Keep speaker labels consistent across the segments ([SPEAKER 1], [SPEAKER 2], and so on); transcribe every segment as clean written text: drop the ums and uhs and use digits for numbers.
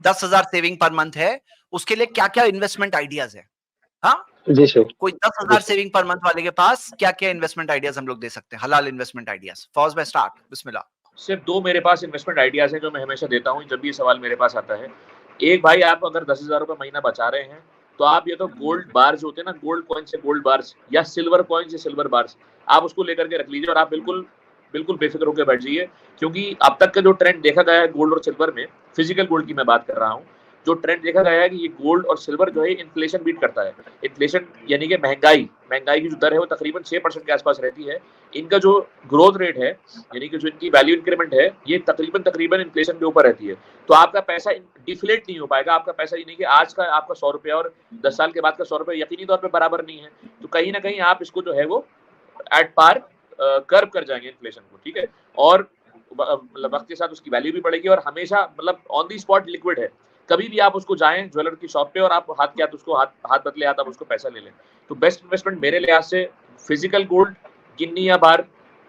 [SPEAKER 1] 10,000 saving per month है, उसके लिए क्या क्या इन्वेस्टमेंट आइडियाज है? हाँ,
[SPEAKER 2] जी सर।
[SPEAKER 1] कोई 10,000 सेविंग पर मंथ वाले के पास क्या क्या इन्वेस्टमेंट आइडियाज हम लोग दे सकते हैं, हलाल इन्वेस्टमेंट आइडियाज? फौज में स्टार्ट, बिस्मिल्लाह।
[SPEAKER 3] सिर्फ 2 मेरे पास इन्वेस्टमेंट आइडियाज हैं जो मैं हमेशा देता हूँ जब भी ये सवाल मेरे पास आता है। एक, भाई आप अगर 10,000 रुपए महीना बचा रहे हैं तो आप या तो गोल्ड बार्स होते हैं ना, गोल्ड कॉइन्स या गोल्ड बार्स, या सिल्वर कॉइन्स या सिल्वर बार्स, आप उसको लेकर के रख लीजिए और आप बिल्कुल बिल्कुल बेफिक्र होकर बैठ जाइए। क्योंकि अब तक का जो ट्रेंड देखा गया है गोल्ड और सिल्वर में, फिजिकल गोल्ड की मैं बात कर रहा हूँ, जो ट्रेंड देखा गया है कि ये गोल्ड और सिल्वर जो है इन्फ्लेशन बीट करता है। इन्फ्लेशन यानी कि महंगाई की जो दर है वो तकरीबन 6% के आसपास रहती है। इनका जो ग्रोथ रेट है यानी कि जो इनकी वैल्यू इंक्रीमेंट है ये तकरीबन इन्फ्लेशन के ऊपर रहती है। तो आपका पैसा डिफ्लेट नहीं हो पाएगा। आपका पैसा ये नहीं कि आज का आपका 100 रुपया और 10 साल के बाद का 100 रुपया यकीनी तौर पे बराबर नहीं है। तो कहीं ना कहीं आप इसको जो है वो एट पार कर्व कर जाएंगे इन्फ्लेशन को, ठीक है। और मतलब वक्त के साथ उसकी वैल्यू भी बढ़ेगी और हमेशा मतलब ऑन दी स्पॉट लिक्विड है। कभी भी आप उसको जाएं ज्वेलर की शॉप पे और आप हाथ के हाथ उसको हाथ बदले हाथ आप उसको पैसा ले लें। तो बेस्ट इन्वेस्टमेंट मेरे लिहाज से फिजिकल गोल्ड, गिन्नी या बार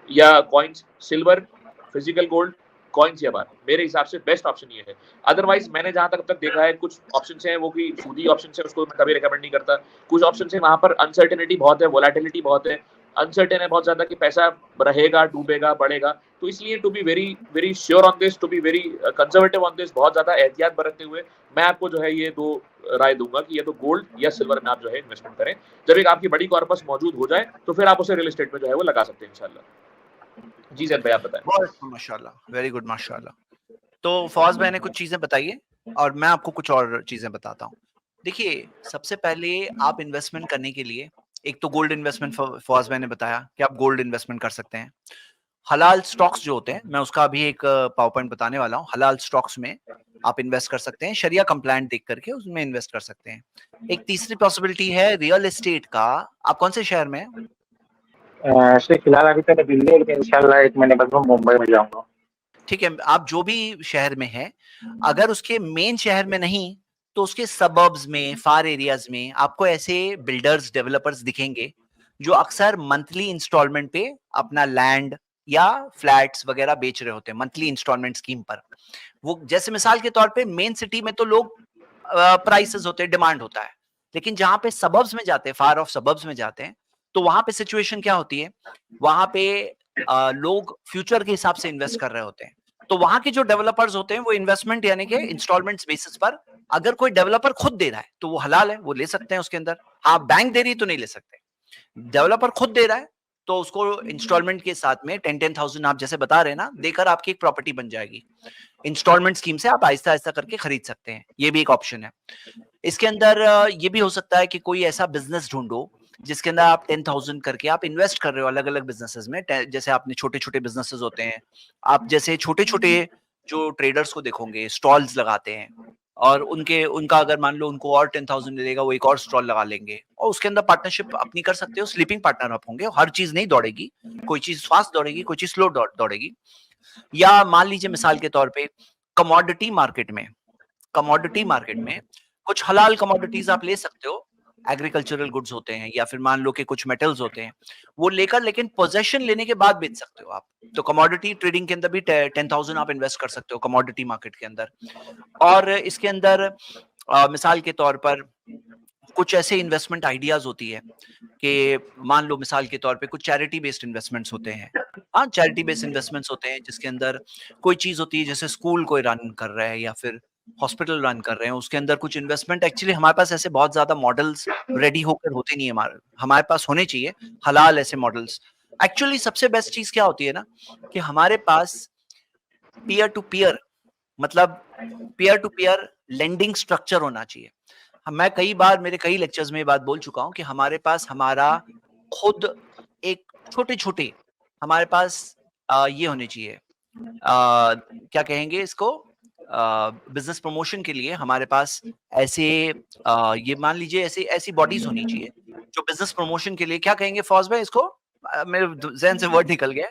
[SPEAKER 3] या coins, silver, physical gold, coins या बार, मेरे हिसाब से बेस्ट ऑप्शन ये है। अदरवाइज मैंने जहां तक अब तक देखा है कुछ ऑप्शन हैं वो कि सूदी ऑप्शन है, उसको मैं कभी रिकमेंड नहीं करता। कुछ ऑप्शन है वहां पर अनसर्टेनिटी बहुत है, वोलेटिलिटी बहुत है, अनसर्टेन है बहुत ज्यादा कि पैसा रहेगा, डूबेगा, बढ़ेगा। तो इसलिए to be very very sure on this, to be very conservative on this, बहुत ज्यादा एहतियात बरतते हुए मैं आपको जो है ये 2 राय दूंगा कि ये तो गोल्ड या सिल्वर में आप जो है इन्वेस्टमेंट करें। जब एक आपकी बड़ी कॉर्पस मौजूद हो जाए तो फिर आप उसे रियल एस्टेट में जो है वो लगा सकते हैं इंशाल्लाह। जी जैद भाई आप बताएं।
[SPEAKER 1] बहुत माशाल्लाह, वेरी गुड, माशाल्लाह। तो फौज भाई ने कुछ चीजें बताई है और मैं आपको कुछ और चीजें बताता हूँ। देखिए, सबसे पहले आप इन्वेस्टमेंट करने के लिए एक तो गोल्ड इन्वेस्टमेंट फौज भाई ने बताया कि आप गोल्ड इन्वेस्टमेंट कर सकते हैं। हलाल स्टॉक्स जो होते हैं, मैं उसका अभी एक पावर पॉइंट बताने वाला हूँ। हलाल स्टॉक्स में आप इन्वेस्ट कर सकते हैं, शरिया कंप्लायंट देख करके उसमें इन्वेस्ट कर सकते हैं। एक तीसरी पॉसिबिलिटी है रियल एस्टेट का। आप कौन से शहर में हैं?
[SPEAKER 2] सर फिलहाल अभी तो मैं दिल्ली है, लेकिन इंशाल्लाह 1 महीने बाद मैं मुंबई में जाऊंगा।
[SPEAKER 1] ठीक है, आप जो भी शहर में हैं, अगर उसके मेन शहर में नहीं तो उसके सबर्ब्स में, फार एरियाज में आपको ऐसे बिल्डर्स, डेवलपर्स दिखेंगे जो अक्सर मंथली इंस्टॉलमेंट पे अपना लैंड या फ्लैट्स वगैरह बेच रहे होते हैं, मंथली इंस्टॉलमेंट स्कीम पर। वो जैसे मिसाल के तौर पे मेन सिटी में तो लोग प्राइसेस होते हैं, डिमांड होता है, लेकिन जहां पे सबर्ब्स में जाते हैं, फार ऑफ सबर्ब्स में जाते हैं, तो वहां पे सिचुएशन क्या होती है, वहां पे लोग फ्यूचर के हिसाब से इन्वेस्ट कर रहे होते हैं। तो वहां के जो डेवलपर्स होते हैं वो इन्वेस्टमेंट यानी कि इंस्टॉलमेंट्स बेसिस पर, अगर कोई डेवलपर खुद दे रहा है तो वो हलाल है, वो ले सकते हैं उसके अंदर। हाँ, बैंक दे रही है तो नहीं ले सकते। डेवलपर खुद दे रहा है तो उसको इंस्टॉलमेंट के साथ में 10,000 आप जैसे बता रहे हैं ना, देकर आपकी एक प्रॉपर्टी बन जाएगी। इंस्टॉलमेंट स्कीम से आप आहिस्ता आहिस्ता करके खरीद सकते हैं, ये भी एक ऑप्शन है। इसके अंदर ये भी हो सकता है कि कोई ऐसा बिजनेस ढूंढो जिसके अंदर आप 10,000 करके आप इन्वेस्ट कर रहे हो अलग अलग बिजनेसेस में। जैसे आपने छोटे छोटे बिजनेसेस होते हैं, आप जैसे छोटे छोटे जो ट्रेडर्स को देखोगे स्टॉल्स लगाते हैं, और उनका अगर मान लो उनको और 10,000 मिलेगा, वो एक और स्टॉल लगा लेंगे और उसके अंदर पार्टनरशिप अपनी कर सकते हो। स्लीपिंग पार्टनर आप होंगे, हर चीज नहीं दौड़ेगी, कोई चीज फास्ट दौड़ेगी, कोई चीज स्लो दौड़ेगी। या मान लीजिए मिसाल के तौर पे कमोडिटी मार्केट में, कमोडिटी मार्केट में कुछ हलाल कमोडिटीज आप ले सकते हो। एग्रीकल्चरल गुड्स होते हैं या फिर मान लो कि कुछ मेटल्स होते हैं, वो लेकर लेकिन पोजेशन लेने के बाद बेच सकते हो आप। तो कमोडिटी ट्रेडिंग के अंदर भी 10,000 आप इन्वेस्ट कर सकते हो कमोडिटी मार्केट के अंदर। और इसके अंदर मिसाल के तौर पर कुछ ऐसे इन्वेस्टमेंट आइडियाज होती है कि मान लो मिसाल के तौर पे कुछ चैरिटी बेस्ड इन्वेस्टमेंट्स होते हैं। हाँ, चैरिटी बेस्ड इन्वेस्टमेंट्स होते हैं जिसके अंदर कोई चीज होती है, जैसे स्कूल कोई रन कर रहा है या फिर हॉस्पिटल रन कर रहे हैं, उसके अंदर कुछ इन्वेस्टमेंट। एक्चुअली हमारे पास ऐसे बहुत ज्यादा मॉडल्स रेडी होकर होते नहीं है, हमारे पास होने चाहिए हलाल ऐसे मॉडल्स। एक्चुअली सबसे बेस्ट चीज क्या होती है ना, कि हमारे पास पीयर टू पीयर, मतलब peer to peer lending structure होना चाहिए। मैं कई बार मेरे कई लेक्चर्स में ये बात बोल चुका हूं कि हमारे पास हमारा खुद एक छोटे छोटे, हमारे पास ये होने चाहिए, क्या कहेंगे इसको, बिजनेस प्रमोशन के लिए हमारे पास ऐसे ये मान लीजिए ऐसी ऐसी बॉडीज होनी चाहिए जो बिजनेस प्रमोशन के लिए, क्या कहेंगे फौज भाई इसको, मेरे जहन से वर्ड निकल गया।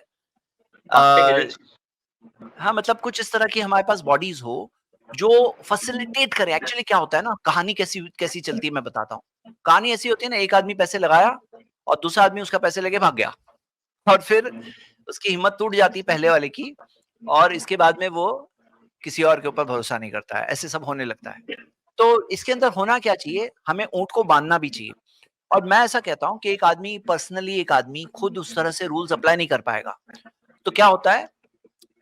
[SPEAKER 1] हाँ, मतलब कुछ इस तरह की हमारे पास बॉडीज हो जो फैसिलिटेट करे। एक्चुअली क्या होता है ना, कहानी कैसी कैसी चलती है मैं बताता हूँ। कहानी ऐसी होती है ना, एक आदमी पैसे लगाया और दूसरा आदमी उसका पैसे लेके भाग गया, और फिर उसकी हिम्मत टूट जाती पहले वाले की, और इसके बाद में वो किसी और के ऊपर भरोसा नहीं करता है, ऐसे सब होने लगता है। तो इसके अंदर होना क्या चाहिए, हमें ऊँट को बाँधना भी चाहिए। और मैं ऐसा कहता हूँ कि एक आदमी पर्सनली, एक आदमी खुद उस तरह से रूल्स अप्लाई नहीं कर पाएगा। तो क्या होता है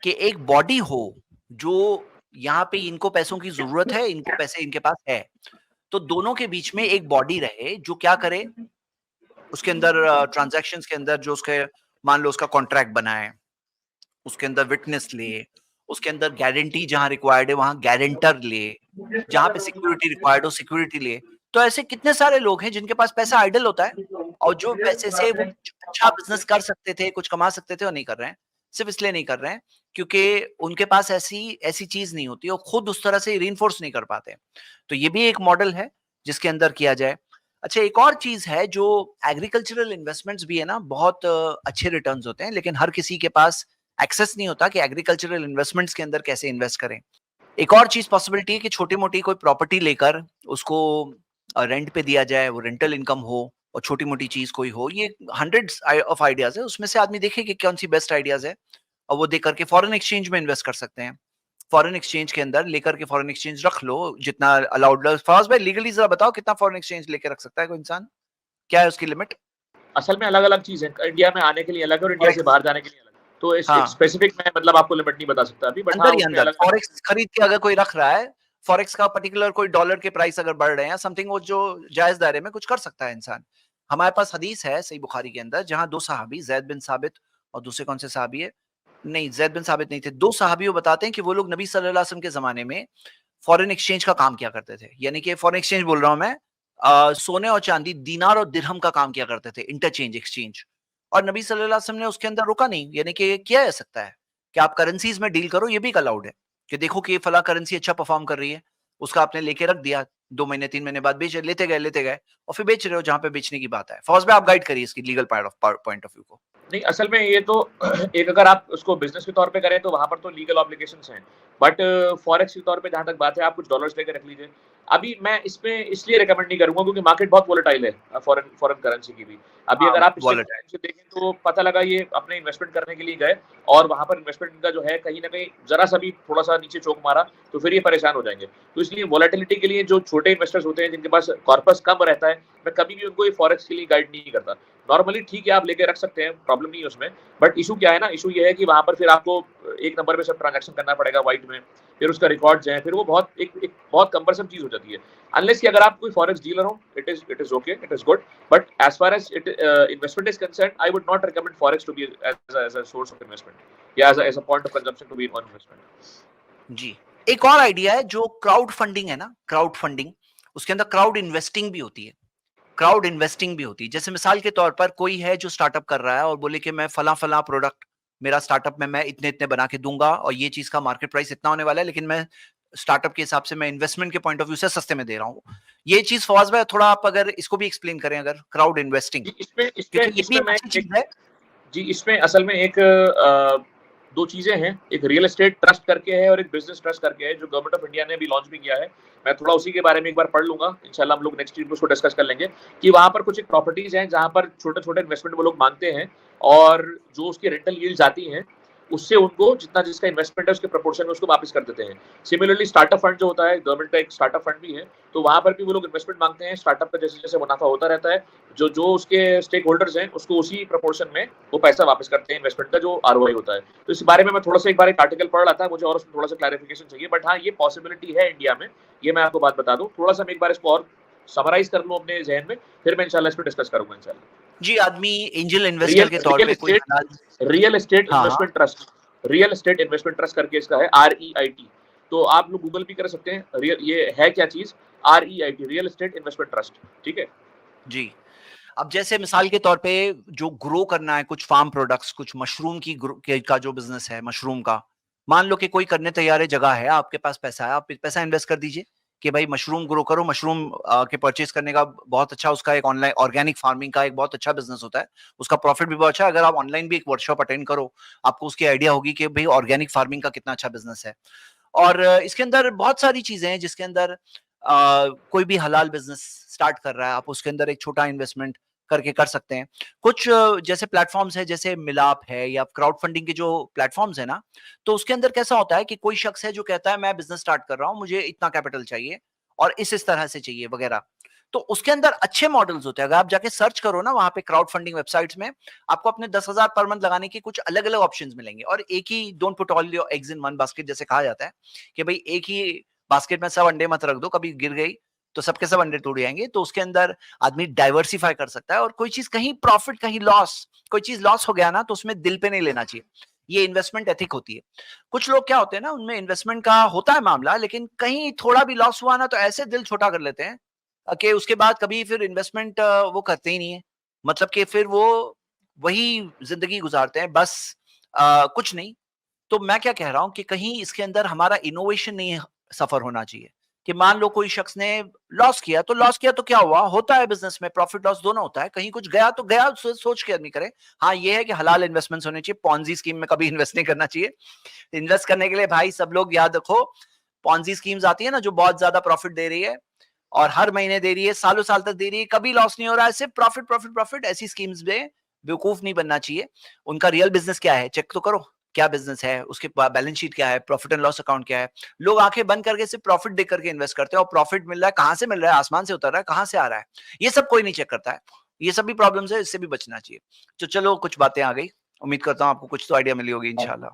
[SPEAKER 1] कि एक बॉडी हो, जो यहाँ पे इनको पैसों की ज़रूरत है, इनको पैसे इनके पास है। तो दोनों के बीच में एक बॉडी रहे जो क्या करे, उसके अंदर ट्रांज़ैक्शंस के अंदर जो उसके, मान लो उसका कॉन्ट्रैक्ट बनाए, उसके अंदर विटनेस ले, उसके अंदर गारंटी जहाँ रिक्वायर्ड है वहाँ गारंटर ले, जहाँ पे सिक्योरिटी रिक्वायर्ड हो सिक्योरिटी ले। तो ऐसे कितने सारे लोग हैं जिनके पास पैसा आइडल होता है और जो पैसे से वो कुछ अच्छा बिज़नेस कर सकते थे, कुछ कमा सकते थे और नहीं कर रहे हैं। सिर्फ़ इसलिए नहीं कर रहे हैं क्योंकि उनके पास ऐसी ऐसी चीज़ नहीं होती और खुद उस तरह से रिइंफोर्स नहीं कर पाते। तो ये भी एक मॉडल है जिसके अंदर किया जाए। अच्छा, एक और चीज़ है जो एग्रीकल्चरल इन्वेस्टमेंट्स भी है ना, बहुत अच्छे रिटर्न्स होते हैं, लेकिन हर किसी के पास एक्सेस नहीं होता कि एग्रीकल्चरल इन्वेस्टमेंट्स के अंदर कैसे इन्वेस्ट करें। एक और चीज़ पॉसिबिलिटी है कि छोटी-मोटी कोई प्रॉपर्टी लेकर उसको रेंट पे दिया जाए, वो रेंटल इनकम हो और छोटी-मोटी चीज़ कोई हो। ये हंड्रेड्स ऑफ आइडियाज़ है, उसमें से आदमी देखे कि कौन-सी बेस्ट आइडियाज़ है और वो देख कर के फॉरेन एक्सचेंज में इन्वेस्ट कर सकते हैं। फॉरेन एक्सचेंज के अंदर लेकर के फॉरेन एक्सचेंज रख लो जितना अलाउड। फवाज़ भाई लीगली ज़रा बताओ कितना फॉरेन एक्सचेंज लेके रख सकता है कोई इंसान? क्या है उसकी लिमिट?
[SPEAKER 3] असल में अलग-अलग चीज़ है। इंडिया में आने के लिए अलग है और इंडिया से
[SPEAKER 1] फॉरेक्स,
[SPEAKER 3] बाहर जाने के लिए अलग है। तो इस एक
[SPEAKER 1] हाँ,
[SPEAKER 3] स्पेसिफिक मैं मतलब आपको लिमिट नहीं बता सकता अभी, बट हाँ,
[SPEAKER 1] अंदर ही
[SPEAKER 3] उसमें
[SPEAKER 1] अंदर
[SPEAKER 3] अलग-अलग चीज़
[SPEAKER 1] फॉरेक्स खरीद के अगर कोई रख रहा है, फॉरेक्स का पर्टिकुलर कोई डॉलर के प्राइस अगर बढ़ रहे हैं समथिंग, वो जो जायज़ दायरे में कुछ कर सकता है इंसान। हमारे पास हदीस है सही बुखारी के अंदर जहाँ 2 सहाबी ज़ैद बिन साबित और दूसरे कौन से सहाबी है? नहीं, ज़ैद बिन साबित नहीं थे। 2 सहाबी वो बताते हैं कि वो लोग नबी सल्लल्लाहु अलैहि वसल्लम के ज़माने में फॉरेन एक्सचेंज का काम किया करते थे। यानी कि फॉरेन एक्सचेंज बोल रहा हूँ मैं, सोने और चांदी, दीनार और दिरहम का काम किया करते थे, इंटरचेंज, एक्सचेंज। और नबी सल्लल्लाहु अलैहि वसल्लम ने उसके अंदर रोका नहीं, यानी कि किया जा सकता है कि आप करेंसीज़ में डील करो, ये भी एक अलाउड है कि देखो कि फलाँ करेंसी अच्छा परफ़ॉर्म कर रही है, उसका आपने लेके रख दिया, 2 महीने 3 महीने बाद लेते गए और फिर बेच रहे हो जहाँ पे बेचने की बात है। फौज़ भाई आप गाइड करिए इसकी लीगल पॉइंट ऑफ व्यू को।
[SPEAKER 3] नहीं, असल में ये तो एक अगर आप उसको बिज़नेस के तौर पे करें तो वहाँ पर तो लीगल ऑब्लिगेशंस हैं। बट फॉरेक्स के तौर पे जहाँ तक बात है, आप कुछ डॉलर्स लेके रख लीजिए। अभी मैं इसमें इसलिए रिकमेंड नहीं करूँगा क्योंकि मार्केट बहुत वोलेटाइल है फॉरेन फॉरेन करेंसी की भी। अभी
[SPEAKER 1] हाँ,
[SPEAKER 3] अगर आप पिछले कुछ
[SPEAKER 1] वॉलेट है।
[SPEAKER 3] टाइम से देखें तो पता लगा ये अपने इन्वेस्टमेंट करने के लिए गए और वहाँ पर इन्वेस्टमेंट का जो है कहीं न कहीं ज़रा-सा भी थोड़ा-सा नीचे चोक मारा, तो फिर ये परेशान हो जाएँगे। तो इसलिए वोलेटिलिटी के लिए जो छोटे इन्वेस्टर्स होते हैं जिनके पास कॉर्पस कम रहता है, मैं कभी भी उनको ये फॉरेक्स के लिए गाइड नहीं करता। नॉर्मली ठीक है, आप लेके रख सकते हैं, प्रॉब्लम नहीं है उसमें। बट इशू क्या है ना, इशू ये है कि वहाँ पर फिर आपको एक नंबर पे सब ट्रांज़ैक्शन करना पड़ेगा व्हाइट में, फिर उसका रिकॉर्ड्स हैं, फिर वो बहुत एक बहुत कम्बरसम चीज़ हो जाती है। अनलेस कि अगर आप कोई फॉरेक्स डीलर हो, it is okay, it is good, but as far as investment is concerned, I would not recommend forex to be as a source of investment या as a point of consumption to be on investment.
[SPEAKER 1] जी। एक और idea है जो crowd funding है ना, crowd funding, उसके अंदर क्राउड इन्वेस्टिंग भी होती है। क्राउड इन्वेस्टिंग भी होती है। जैसे मिसाल के तौर पर कोई है जो स्टार्टअप कर रहा है और बोले कि मैं फला-फला प्रोडक्ट मेरा स्टार्टअप में मैं इतने-इतने बना के दूँगा और ये चीज़ का मार्केट प्राइस इतना होने वाला है, लेकिन मैं स्टार्टअप के हिसाब से मैं इन्वेस्टमेंट के पॉइंट ऑफ व्यू से सस्ते में दे रहा हूँ। ये चीज़ फवाज़ भाई थोड़ा आप अगर इसको भी एक्सप्लेन करें अगर क्राउड इन्वेस्टिंग,
[SPEAKER 3] जी, इसमें इसमें
[SPEAKER 1] क्योंकि ये भी
[SPEAKER 3] इसमें
[SPEAKER 1] एक
[SPEAKER 3] मैं
[SPEAKER 1] अच्छी
[SPEAKER 3] एक
[SPEAKER 1] चीज़ है।
[SPEAKER 3] जी, इसमें असल में एक 2 चीज़ें हैं, एक रियल एस्टेट ट्रस्ट करके है और एक बिज़नेस ट्रस्ट करके है, जो गवर्नमेंट ऑफ इंडिया ने अभी लॉन्च भी किया है। मैं थोड़ा उसी के बारे में एक बार पढ़ लूँगा, इंशाल्लाह हम लोग नेक्स्ट वीक में उसको डिस्कस कर लेंगे कि वहाँ पर कुछ एक प्रॉपर्टीज़ हैं, जहाँ पर छोटे-छोटे इन्वेस्टमेंट वो लोग माँगते हैं और जो उसकी रेंटल यील्ड्स आती हैं, उससे उनको जितना जिसका इन्वेस्टमेंट है, उसके प्रोपोर्शन में उसको वापस कर देते हैं। सिमिलरली स्टार्टअप फंड जो होता है, गवर्नमेंट का एक स्टार्टअप फंड भी है, तो वहाँ पर भी वो लोग इन्वेस्टमेंट माँगते हैं, स्टार्टअप का जैसे-जैसे मुनाफ़ा होता रहता है, जो जो उसके स्टेक होल्डर्स हैं, उसको उसी प्रोपोर्शन में वो पैसा वापस करते हैं इन्वेस्टमेंट का जो आरओआई होता है। तो इस बारे में मैं थोड़ा-सा एक बार एक आर्टिकल पढ़ रहा था, मुझे और उसमें थोड़ा-सा क्लैरिफिकेशन चाहिए, बट हाँ, ये पॉसिबिलिटी है इंडिया में, ये मैं आपको बात बता दूँ। थोड़ा-सा मैं एक बार इसको और समराइज़ कर लूँ अपने ज़हन में, फिर मैं इंशाल्लाह इस पे डिस्कस करूँगा इंशाल्लाह।
[SPEAKER 1] जी, आदमी एंजल इन्वेस्टर
[SPEAKER 3] रियल
[SPEAKER 1] के तौर
[SPEAKER 3] रियल
[SPEAKER 1] पे कोई
[SPEAKER 3] एस्टेट
[SPEAKER 1] हलाल।
[SPEAKER 3] रियल एस्टेट
[SPEAKER 1] हाँ, हाँ।
[SPEAKER 3] Investment trust real estate investment trust करके इसका है REIT। तो आप लोग गूगल भी कर सकते हैं, रियल ये है क्या चीज़? REIT real estate investment trust, ठीक है?
[SPEAKER 1] जी। अब जैसे मिसाल के तौर पे जो ग्रो करना है कुछ फार्म प्रोडक्ट्स, कुछ मशरूम की का जो बिजनेस है मशरूम का, मान लो कि कोई करने तैयार है, जगह है, आपके पास पैसा है, आप पैसा इन्वेस्ट कर दीजिए कि भाई मशरूम ग्रो करो। मशरूम के परचेज करने का बहुत अच्छा, उसका एक ऑनलाइन ऑर्गेनिक फार्मिंग का एक बहुत अच्छा बिजनेस होता है, उसका प्रॉफिट भी बहुत अच्छा है। अगर आप ऑनलाइन भी एक वर्कशॉप अटेंड करो, आपको उसकी आइडिया होगी कि भाई ऑर्गेनिक फार्मिंग का कितना अच्छा बिजनेस है। और इसके अंदर बहुत सारी चीजें हैं जिसके अंदर कोई भी हलाल बिजनेस स्टार्ट कर रहा है, आप उसके अंदर एक छोटा इन्वेस्टमेंट करके कर सकते हैं। कुछ जैसे प्लेटफॉर्म्स है, जैसे मिलाप है या क्राउड फंडिंग के जो प्लेटफॉर्म्स है ना, तो उसके अंदर कैसा होता है कि कोई शख्स है जो कहता है मैं बिजनेस स्टार्ट कर रहा हूँ, मुझे इतना कैपिटल चाहिए और इस तरह से चाहिए वगैरह। तो उसके अंदर अच्छे मॉडल्स होते हैं। अगर आप जाके सर्च करो ना वहां पे क्राउड फंडिंग वेबसाइट्स में, आपको अपने 10,000 पर मंथ लगाने की कुछ अलग अलग ऑप्शंस मिलेंगे। और एक ही, don't put all your eggs in one basket जैसे कहा जाता है कि भाई एक ही बास्केट में सब अंडे मत रख दो, कभी गिर गई तो सबके सब अंडे टूट जाएंगे। तो उसके अंदर आदमी डाइवर्सिफाई कर सकता है, और कोई चीज कहीं प्रॉफिट कहीं लॉस, कोई चीज लॉस हो गया ना तो उसमें दिल पे नहीं लेना चाहिए। ये इन्वेस्टमेंट एथिक होती है। कुछ लोग क्या होते हैं ना, उनमें इन्वेस्टमेंट का होता है मामला, लेकिन कहीं थोड़ा भी लॉस हुआ ना तो ऐसे दिल छोटा कर लेते हैं कि उसके बाद कभी फिर इन्वेस्टमेंट वो करते ही नहीं है। मतलब कि फिर वो वही जिंदगी गुजारते हैं बस, कुछ नहीं। तो मैं क्या कह रहा हूं कि कहीं इसके अंदर हमारा इनोवेशन नहीं सफर होना चाहिए। कि मान लो कोई शख्स ने लॉस किया तो लॉस किया तो क्या हुआ, होता है बिजनेस में, प्रॉफिट लॉस दोनों होता है। कहीं कुछ गया तो गया, सोच के आदमी करे। हाँ ये है कि हलाल इन्वेस्टमेंट्स होने चाहिए, पॉन्जी स्कीम में कभी इन्वेस्ट नहीं करना चाहिए। इन्वेस्ट करने के लिए भाई सब लोग याद रखो, पॉन्जी स्कीम्स आती है ना जो बहुत ज्यादा प्रॉफिट दे रही है और हर महीने दे रही है, सालों साल तक दे रही है, कभी लॉस नहीं हो रहा है, सिर्फ प्रॉफिट प्रॉफिट प्रॉफिट। ऐसी स्कीम्स में बेवकूफ नहीं बनना चाहिए। उनका रियल बिजनेस क्या है चेक तो करो, क्या बिजनेस है, उसके बैलेंस शीट क्या है, प्रॉफिट एंड लॉस अकाउंट क्या है। लोग आंखें बंद करके सिर्फ प्रॉफिट देख करके इन्वेस्ट करते हैं, और प्रॉफिट मिल रहा है कहां से मिल रहा है, आसमान से उतर रहा है, कहां से आ रहा है, ये सब कोई नहीं चेक करता है। ये सब भी प्रॉब्लम्स है, इससे भी बचना चाहिए। तो चलो कुछ बातें आ गई, उम्मीद करता हूँ आपको कुछ तो आइडिया मिली होगी इंशाल्लाह।